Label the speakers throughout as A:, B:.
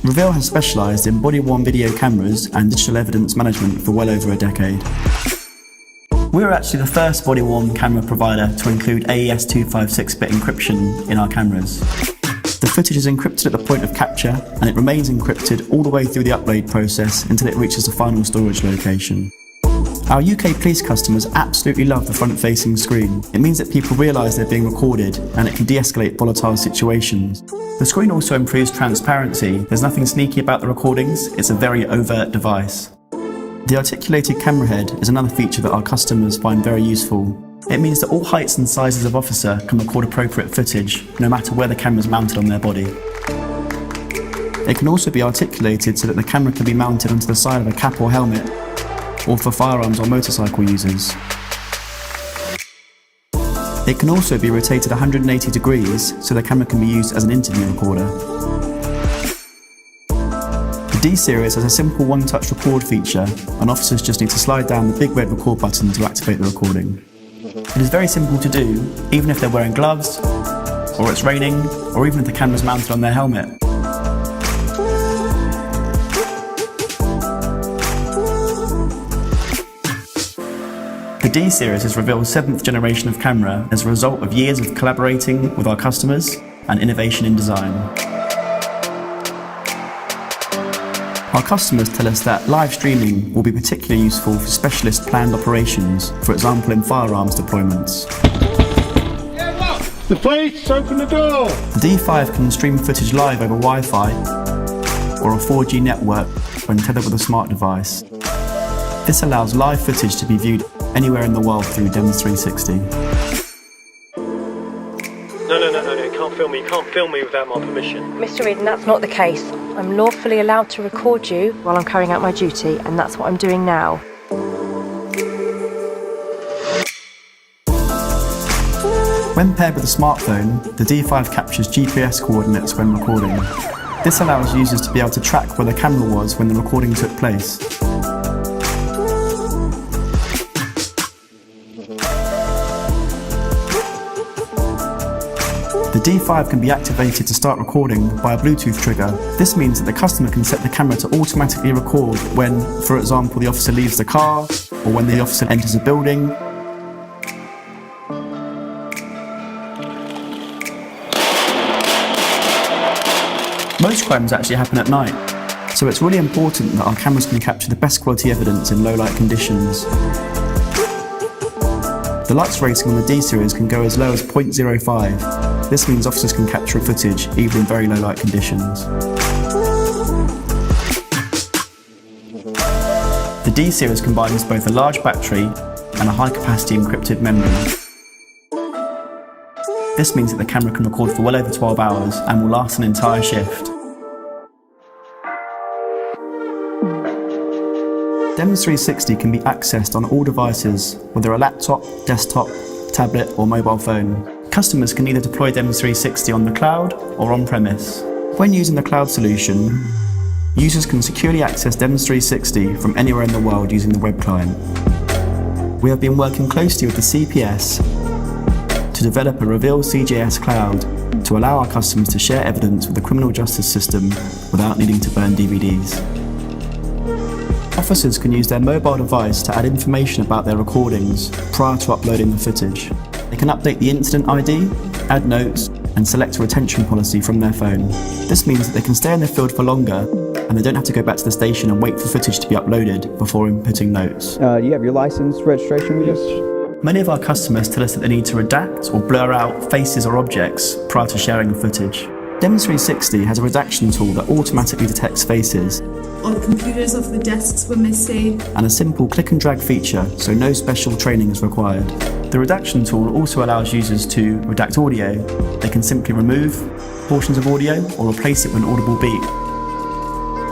A: Reveal has specialised in body-worn video cameras and digital evidence management for well over a decade. We were actually the first body-worn camera provider to include AES 256-bit encryption in our cameras. The footage is encrypted at the point of capture, and it remains encrypted all the way through the upload process until it reaches the final storage location. Our UK police customers absolutely love the front-facing screen. It means that people realise they're being recorded, and it can de-escalate volatile situations. The screen also improves transparency. There's nothing sneaky about the recordings, it's a very overt device. The articulated camera head is another feature that our customers find very useful. It means that all heights and sizes of officer can record appropriate footage, no matter where the camera is mounted on their body. It can also be articulated so that the camera can be mounted onto the side of a cap or helmet, or for firearms or motorcycle users. It can also be rotated 180 degrees so the camera can be used as an interview recorder. The D-Series has a simple one-touch record feature, and officers just need to slide down the big red record button to activate the recording. It is very simple to do, even if they're wearing gloves, or it's raining, or even if the camera's mounted on their helmet. The D-Series is Reveal's 7th generation of camera as a result of years of collaborating with our customers and innovation in design. Our customers tell us that live streaming will be particularly useful for specialist planned operations, for example in firearms deployments.
B: The police, open the door!
A: The D5 can stream footage live over Wi-Fi or a 4G network when tethered with a smart device. This allows live footage to be viewed anywhere in the world through DEMS 360.
C: You can't film me without my permission.
D: Mr. Eden, that's not the case. I'm lawfully allowed to record you while I'm carrying out my duty, and that's what I'm doing now.
A: When paired with a smartphone, the D5 captures GPS coordinates when recording. This allows users to be able to track where the camera was when the recording took place. The D5 can be activated to start recording by a Bluetooth trigger. This means that the customer can set the camera to automatically record when, for example, the officer leaves the car, or when the officer enters a building. Most crimes actually happen at night, so it's really important that our cameras can capture the best quality evidence in low light conditions. The lux rating on the D-Series can go as low as 0.05. This means officers can capture footage even in very low light conditions. The D-Series combines both a large battery and a high capacity encrypted memory. This means that the camera can record for well over 12 hours and will last an entire shift. DEMS 360 can be accessed on all devices, whether a laptop, desktop, tablet or mobile phone. Customers can either deploy DEMS 360 on the cloud or on-premise. When using the cloud solution, users can securely access DEMS 360 from anywhere in the world using the web client. We have been working closely with the CPS to develop a Reveal CJS cloud to allow our customers to share evidence with the criminal justice system without needing to burn DVDs. Officers can use their mobile device to add information about their recordings prior to uploading the footage. They can update the incident ID, add notes, and select a retention policy from their phone. This means that they can stay in the field for longer, and they don't have to go back to the station and wait for footage to be uploaded before inputting notes.
E: Do you have your license registration with us?
A: Many of our customers tell us that they need to redact or blur out faces or objects prior to sharing the footage. DEMS 360 has a redaction tool that automatically detects faces.
F: All the computers off the desks were missing.
A: And a simple click and drag feature, so no special training is required. The redaction tool also allows users to redact audio. They can simply remove portions of audio or replace it with an audible beep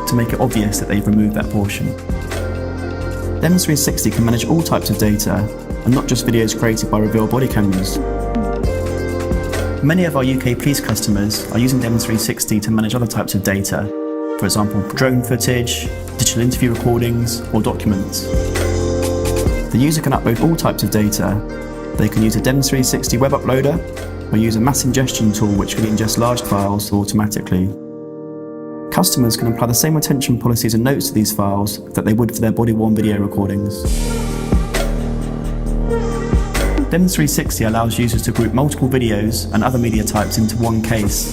A: to make it obvious that they've removed that portion. DEMS 360 can manage all types of data, and not just videos created by Reveal body cameras. Many of our UK police customers are using DEMS 360 to manage other types of data, for example drone footage, digital interview recordings or documents. The user can upload all types of data. They can use a DEMS 360 web uploader or use a mass ingestion tool which can ingest large files automatically. customers can apply the same retention policies and notes to these files that they would for their body-worn video recordings. DEMS 360 allows users to group multiple videos and other media types into one case.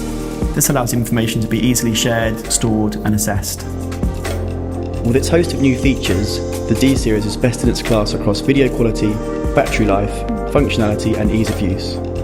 A: This allows information to be easily shared, stored and assessed. With its host of new features, the D series is best in its class across video quality, battery life, functionality and ease of use.